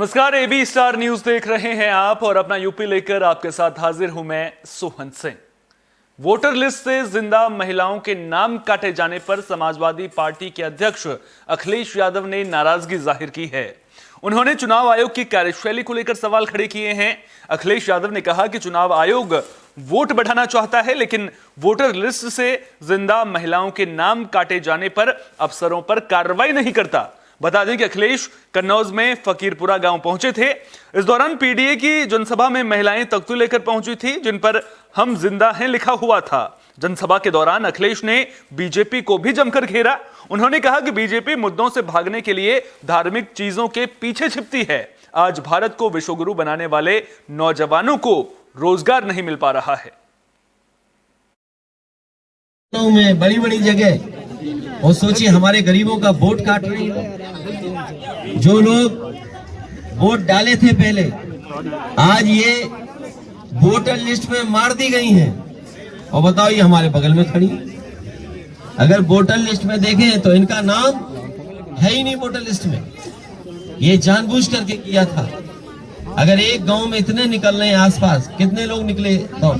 नमस्कार, AB star news देख रहे हैं आप और अपना यूपी लेकर आपके साथ हाजिर हूं मैं सोहन सिंह। वोटर लिस्ट से जिंदा महिलाओं के नाम काटे जाने पर समाजवादी पार्टी के अध्यक्ष अखिलेश यादव ने नाराजगी जाहिर की है। उन्होंने चुनाव आयोग की कार्यशैली को लेकर सवाल खड़े किए हैं। अखिलेश यादव ने कहा कि चुनाव आयोग वोट बढ़ाना चाहता है, लेकिन वोटर लिस्ट से जिंदा महिलाओं के नाम काटे जाने पर अफसरों पर कार्रवाई नहीं करता। बता दें कि अखिलेश कन्नौज में फकीरपुरा गांव पहुंचे थे। इस दौरान पीडीए की जनसभा में महिलाएं तख्तू लेकर पहुंची थी, जिन पर हम जिंदा हैं लिखा हुआ था। जनसभा के दौरान अखिलेश ने बीजेपी को भी जमकर घेरा। उन्होंने कहा कि बीजेपी मुद्दों से भागने के लिए धार्मिक चीजों के पीछे छिपती है। आज भारत को विश्वगुरु बनाने वाले नौजवानों को रोजगार नहीं मिल पा रहा है। में बड़ी बड़ी जगह और सोचिए हमारे गरीबों का वोट काट रही है। जो लोग वोट डाले थे पहले, आज ये वोटर लिस्ट में मार दी गई हैं। और बताओ, ये हमारे बगल में खड़ी। अगर वोटर लिस्ट में देखें तो इनका नाम है ही नहीं वोटर लिस्ट में। ये जानबूझ करके किया था। अगर एक गांव में इतने निकल रहे हैं आसपास, कितने लोग निकले तो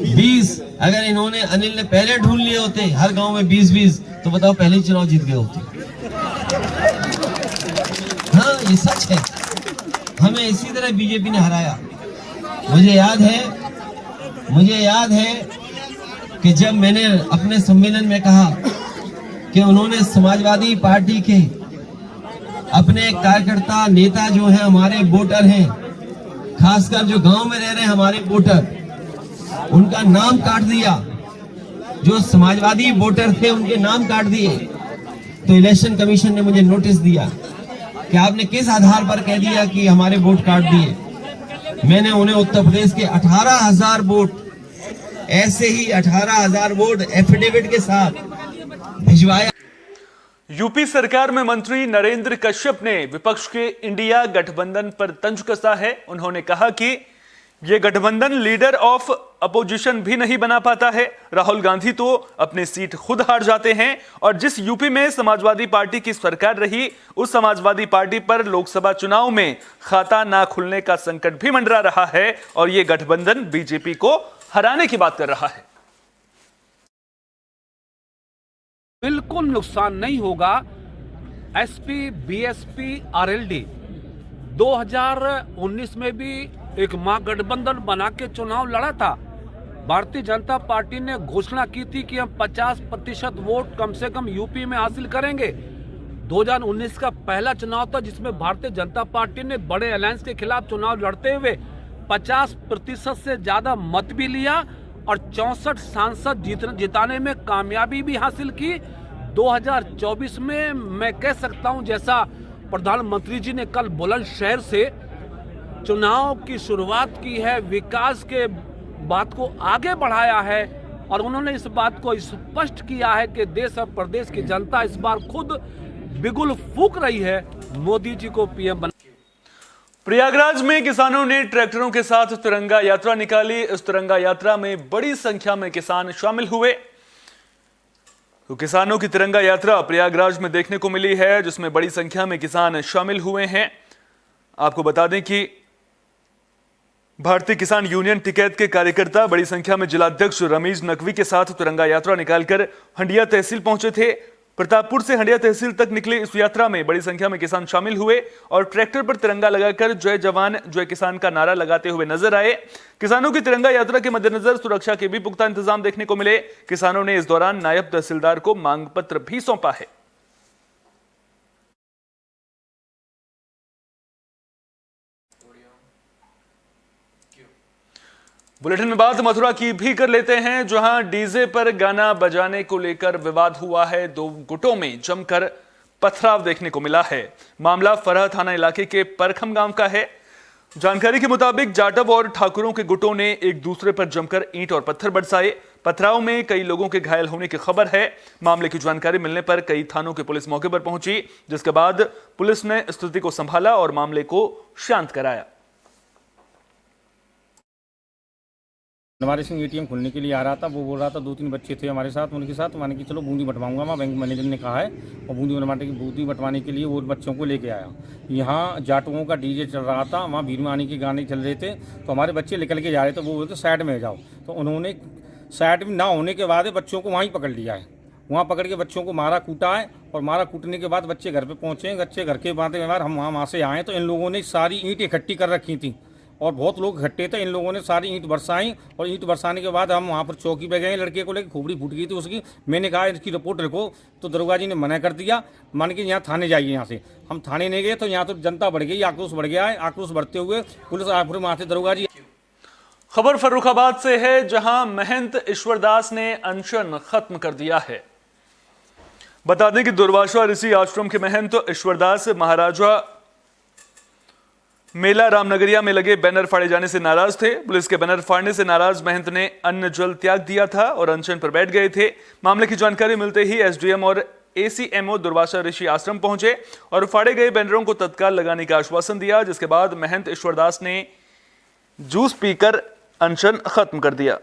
20। अगर इन्होंने अनिल ने पहले ढूंढ लिए होते हर गांव में 20-20, तो बताओ पहले ही चुनाव जीत गए होते। हाँ, ये सच है। हमें इसी तरह बीजेपी ने हराया। मुझे याद है कि जब मैंने अपने सम्मेलन में कहा कि उन्होंने समाजवादी पार्टी के अपने कार्यकर्ता नेता जो हैं, हमारे वोटर हैं, खासकर जो गांव में रह रहे हैं हमारे वोटर, उनका नाम काट दिया। जो समाजवादी वोटर थे उनके नाम काट दिए। तो इलेक्शन कमीशन ने मुझे नोटिस दिया कि आपने किस आधार पर कह दिया कि हमारे वोट काट दिए। मैंने उन्हें उत्तर प्रदेश के 18,000 वोट, ऐसे ही 18,000 वोट एफिडेविट के साथ भिजवाया। यूपी सरकार में मंत्री नरेंद्र कश्यप ने विपक्ष के इंडिया गठबंधन पर तंज कसा है। उन्होंने कहा कि यह गठबंधन लीडर ऑफ अपोजिशन भी नहीं बना पाता है। राहुल गांधी तो अपनी सीट खुद हार जाते हैं और जिस यूपी में समाजवादी पार्टी की सरकार रही, उस समाजवादी पार्टी पर लोकसभा चुनाव में खाता ना खुलने का संकट भी मंडरा रहा है और यह गठबंधन बीजेपी को हराने की बात कर रहा है। बिल्कुल नुकसान नहीं होगा। एसपी, बीएसपी, आरएलडी 2019 में भी एक महागठबंधन बना के चुनाव लड़ा था। भारतीय जनता पार्टी ने घोषणा की थी कि हम 50% वोट कम से कम यूपी में हासिल करेंगे। 2019 का पहला चुनाव था जिसमें भारतीय जनता पार्टी ने बड़े अलायंस के खिलाफ चुनाव लड़ते हुए 50% से ज्यादा मत भी लिया और 64 सांसद जिताने में कामयाबी भी हासिल की। 2024 में मैं कह सकता हूं, जैसा प्रधानमंत्री जी ने कल बुलंदशहर से चुनाव की शुरुआत की है, विकास के बात को आगे बढ़ाया है और उन्होंने इस बात को स्पष्ट किया है कि देश और प्रदेश की जनता इस बार खुद बिगुल फूंक रही है मोदी जी को पीएम बना। प्रयागराज में किसानों ने ट्रैक्टरों के साथ तिरंगा यात्रा निकाली। इस तिरंगा यात्रा में बड़ी संख्या में किसान शामिल हुए। तो किसानों की तिरंगा यात्रा प्रयागराज में देखने को मिली है, जिसमें बड़ी संख्या में किसान शामिल हुए हैं। आपको बता दें कि भारतीय किसान यूनियन टिकैत के कार्यकर्ता बड़ी संख्या में जिलाध्यक्ष रमीज नकवी के साथ तिरंगा यात्रा निकालकर हंडिया तहसील पहुंचे थे। प्रतापपुर से हंडिया तहसील तक निकली इस यात्रा में बड़ी संख्या में किसान शामिल हुए और ट्रैक्टर पर तिरंगा लगाकर जय जवान जय किसान का नारा लगाते हुए नजर आए। किसानों की तिरंगा यात्रा के मद्देनजर सुरक्षा के भी पुख्ता इंतजाम देखने को मिले। किसानों ने इस दौरान नायब तहसीलदार को मांग पत्र भी सौंपा है। बुलेटिन में बात मथुरा की भी कर लेते हैं, जहां डीजे पर गाना बजाने को लेकर विवाद हुआ है। दो गुटों में जमकर पथराव देखने को मिला है। मामला फरह थाना इलाके के परखम गांव का है। जानकारी के मुताबिक जाटव और ठाकुरों के गुटों ने एक दूसरे पर जमकर ईंट और पत्थर बरसाए। पथराव में कई लोगों के घायल होने की खबर है। मामले की जानकारी मिलने पर कई थानों की पुलिस मौके पर पहुंची, जिसके बाद पुलिस ने स्थिति को संभाला और मामले को शांत कराया। हमारे सिंह एटीएम खुलने के लिए आ रहा था। वो बोल रहा था 2-3 बच्चे थे हमारे साथ, उनके साथ माने कि चलो बूंदी बंटवाऊंगा मैं, बैंक मैनेजर ने कहा है, और बूंदी बंटवाने के लिए वो बच्चों को लेके आया। यहाँ जाटुओं का डीजे चल रहा था, वहाँ भीरमानी के गाने चल रहे थे, तो हमारे बच्चे निकल के जा रहे थे। वो बोलते साइड में जाओ, तो उन्होंने साइड में ना होने के बाद बच्चों को वहीं पकड़ लिया है। वहाँ पकड़ के बच्चों को मारा कूटा है, और मारा कूटने के बाद बच्चे घर पे पहुँचे। बच्चे घर के बाद हम वहाँ से आए तो इन लोगों ने सारी ईंट इकट्ठी कर रखी थी, और बहुत लोग इकट्ठे थे। इन लोगों ने सारी ईंट बरसाई, और ईंट बरसाने के बाद हम वहाँ पर चौकी पे गए। लड़के को लेकर खोपड़ी फूट गई थी उसकी। मैंने कहा इसकी रिपोर्ट रखो, तो दरोगा जी ने मना कर दिया, मान के यहाँ थाने जाइए। यहाँ से हम थाने नहीं गए तो यहाँ तो जनता बढ़ गई, आक्रोश बढ़ गया है। आक्रोश बढ़ते हुए पुलिस आखिर वहाँ से दरोगा जी। खबर फर्रुखाबाद से है, जहां महंत ईश्वरदास ने अनशन खत्म कर दिया है। बता दें कि दुर्वासा ऋषि आश्रम के महंत ईश्वरदास महाराजा मेला रामनगरिया में लगे बैनर फाड़े जाने से नाराज थे। पुलिस के बैनर फाड़ने से नाराज महंत ने अन्न जल त्याग दिया था और अनशन पर बैठ गए थे। मामले की जानकारी मिलते ही एसडीएम और एसीएमओ दुर्वासा ऋषि आश्रम पहुंचे और फाड़े गए बैनरों को तत्काल लगाने का आश्वासन दिया, जिसके बाद महंत ईश्वरदास ने जूस पीकर अनशन खत्म कर दिया।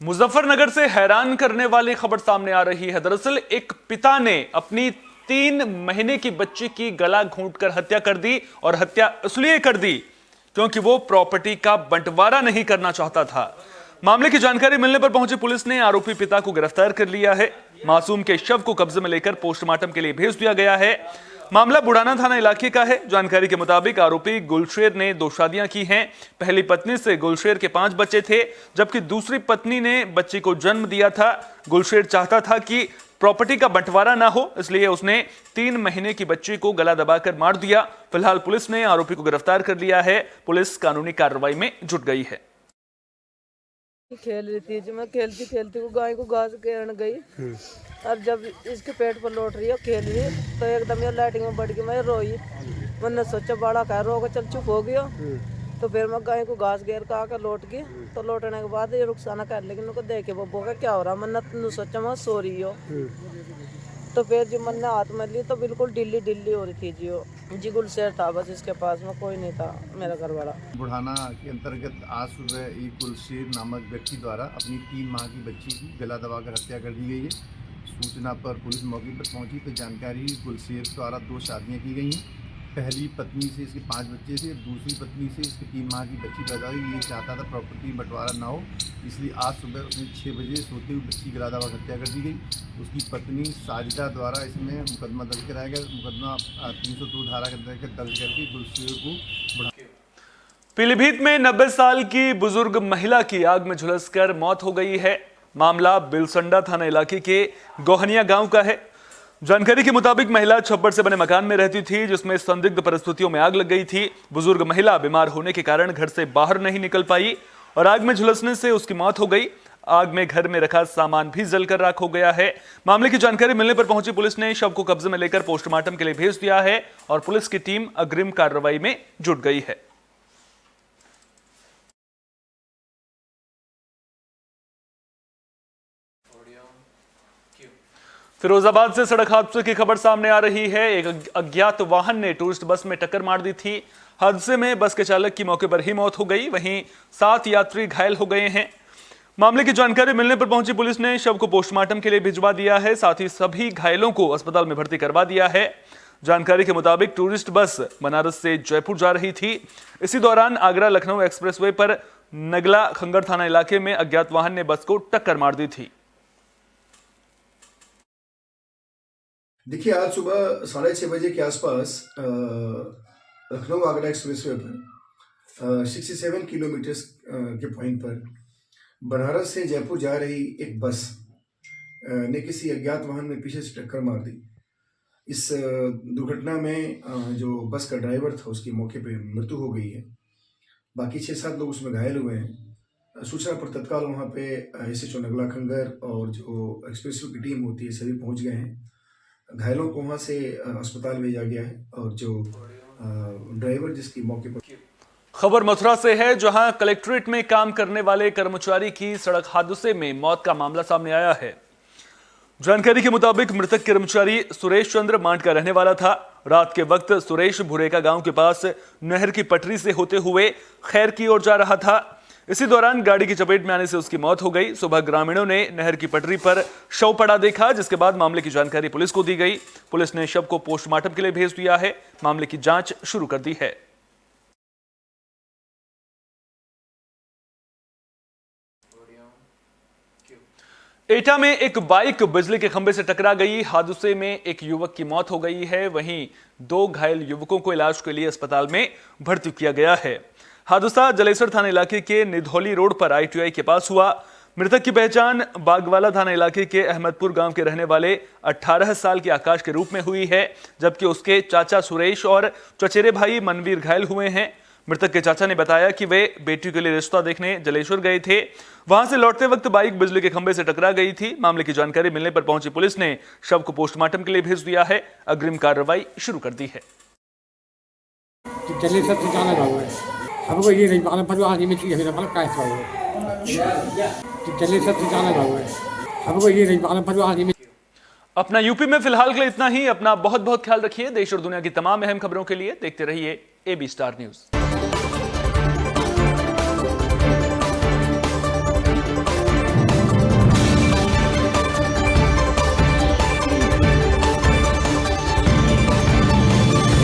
मुजफ्फरनगर से हैरान करने वाली खबर सामने आ रही है। दरअसल एक पिता ने अपनी 3 महीने की बच्ची की गला घोंटकर हत्या कर दी, और हत्या इसलिए कर दी क्योंकि वो प्रॉपर्टी का बंटवारा नहीं करना चाहता था। मामले की जानकारी मिलने पर पहुंची पुलिस ने आरोपी पिता को गिरफ्तार कर लिया है। मासूम के शव को कब्जे में लेकर पोस्टमार्टम के लिए भेज दिया गया है। मामला बुढ़ाना थाना इलाके का है। जानकारी के मुताबिक आरोपी गुलशेर ने 2 शादियां की हैं। पहली पत्नी से गुलशेर के 5 बच्चे थे, जबकि दूसरी पत्नी ने बच्ची को जन्म दिया था। गुलशेर चाहता था कि प्रॉपर्टी का बंटवारा ना हो, इसलिए उसने 3 महीने की बच्ची को गला दबाकर मार दिया। फिलहाल पुलिस ने आरोपी को गिरफ्तार कर लिया है। पुलिस कानूनी कार्रवाई में जुट गई है। खेल रही थी, जो मैं खेलती खेलती वो गाय को घास घेरने गई, और जब इसके पेट पर लौट रही है खेल रही, तो एकदम ये लाइटिंग में बढ़ गई। मैं रोई, मैंने सोचा बड़ा कह रो चल चुप हो गया। तो फिर मैं गाय को घास घेर का आकर लौट गई। तो लौटने के बाद ये रुखसाना कर, लेकिन उनको देखे बब्बो का क्या हो रहा, मैंने सोचा मैं सो रही हो। तो फिर जो मैंने हाथ में ली तो बिल्कुल ढिल्ली हो रही थी जी गुलशेर था बस, इसके पास में कोई नहीं था मेरा घर वाला। बुढ़ाना के अंतर्गत आज सुबह एक गुलशेर नामक व्यक्ति द्वारा अपनी 3 माह की बच्ची की गला दबाकर हत्या कर दी गई है। सूचना पर पुलिस मौके पर पहुंची तो जानकारी गुलशेर द्वारा 2 शादियां की गई हैं। पहली पत्नी से इसके 5 बच्चे थे, दूसरी पत्नी से इसकी 3 माह की बच्ची पैदा हुई। ये चाहता था प्रॉपर्टी बंटवारा ना हो, इसलिए आज सुबह उसने 6 बजे सोते हुए बच्ची गला दबाकर हत्या कर दी गई। उसकी पत्नी साजिदा द्वारा इसमें मुकदमा दर्ज कराया गया। मुकदमा 302 धारा के अंतर्गत दर्ज करके गुलशेर को पीलीभीत में 90 साल की बुजुर्ग महिला की आग में झुलसकर मौत हो गई है। मामला बिलसंडा थाना इलाके के गोहनिया गांव का है। जानकारी के मुताबिक महिला छप्पर से बने मकान में रहती थी, जिसमें संदिग्ध परिस्थितियों में आग लग गई थी। बुजुर्ग महिला बीमार होने के कारण घर से बाहर नहीं निकल पाई और आग में झुलसने से उसकी मौत हो गई। आग में घर में रखा सामान भी जलकर राख हो गया है। मामले की जानकारी मिलने पर पहुंची पुलिस ने शव को कब्जे में लेकर पोस्टमार्टम के लिए भेज दिया है और पुलिस की टीम अग्रिम कार्रवाई में जुट गई है। फिरोजाबाद से सड़क हादसे की खबर सामने आ रही है। एक अज्ञात वाहन ने टूरिस्ट बस में टक्कर मार दी थी। हादसे में बस के चालक की मौके पर ही मौत हो गई, वहीं 7 यात्री घायल हो गए हैं। मामले की जानकारी मिलने पर पहुंची पुलिस ने शव को पोस्टमार्टम के लिए भिजवा दिया है, साथ ही सभी घायलों को अस्पताल में भर्ती करवा दिया है। जानकारी के मुताबिक टूरिस्ट बस बनारस से जयपुर जा रही थी। इसी दौरान आगरा लखनऊ एक्सप्रेसवे पर नगला खंगर थाना इलाके में अज्ञात वाहन ने बस को टक्कर मार दी थी। देखिए, आज सुबह 6:30 बजे के आसपास लखनऊ आगरा एक्सप्रेसवे पर 67 किलोमीटर के पॉइंट पर बनारस से जयपुर जा रही एक बस ने किसी अज्ञात वाहन में पीछे से टक्कर मार दी। इस दुर्घटना में जो बस का ड्राइवर था उसकी मौके पे मृत्यु हो गई है। बाकी 6-7 लोग उसमें घायल हुए हैं। सूचना पर तत्काल वहाँ पे एसएचओ नगला खंगर और जो एक्सप्रेसवे की टीम होती है सभी पहुँच गए हैं। घायलों को वहां से अस्पताल भेजा गया है और जो ड्राइवर जिसकी मौके पर। खबर मथुरा से है, जहां कलेक्ट्रेट में काम करने वाले कर्मचारी की सड़क हादसे में मौत का मामला सामने आया है। जानकारी के मुताबिक मृतक कर्मचारी सुरेश चंद्र मांड का रहने वाला था। रात के वक्त सुरेश भुरेका गांव के पास नहर की पटरी से होते हुए खैर की ओर जा रहा था। इसी दौरान गाड़ी की चपेट में आने से उसकी मौत हो गई। सुबह ग्रामीणों ने नहर की पटरी पर शव पड़ा देखा, जिसके बाद मामले की जानकारी पुलिस को दी गई। पुलिस ने शव को पोस्टमार्टम के लिए भेज दिया है। मामले की जांच शुरू कर दी है। एटा में एक बाइक बिजली के खंभे से टकरा गई। हादसे में एक युवक की मौत हो गई है, वहीं 2 घायल युवकों को इलाज के लिए अस्पताल में भर्ती किया गया है। हादसा जलेसर थाना इलाके के निधौली रोड पर ITI के पास हुआ। मृतक की पहचान बागवाला थाना इलाके के अहमदपुर गांव के रहने वाले 18 साल के आकाश के रूप में हुई है, जबकि उसके चाचा सुरेश और चचेरे भाई मनवीर घायल हुए हैं। मृतक के चाचा ने बताया कि वे बेटी के लिए रिश्ता देखने जलेश्वर गए थे। वहां से लौटते वक्त बाइक बिजली के खंभे से टकरा गई थी। मामले की जानकारी मिलने पर पहुंची पुलिस ने शव को पोस्टमार्टम के लिए भेज दिया है। अग्रिम कार्रवाई शुरू कर दी है। जलेसर से जाना हुआ है, हमको ये नहीं मालूम पर आगे में चीज है मतलब क्या हुआ है। जलेसर से जाना हुआ है, हमको ये नहीं मालूम पर आगे में। अपना यूपी में फिलहाल के लिए इतना ही। अपना बहुत बहुत ख्याल रखिए। देश और दुनिया की तमाम अहम खबरों के लिए देखते रहिए AB स्टार न्यूज।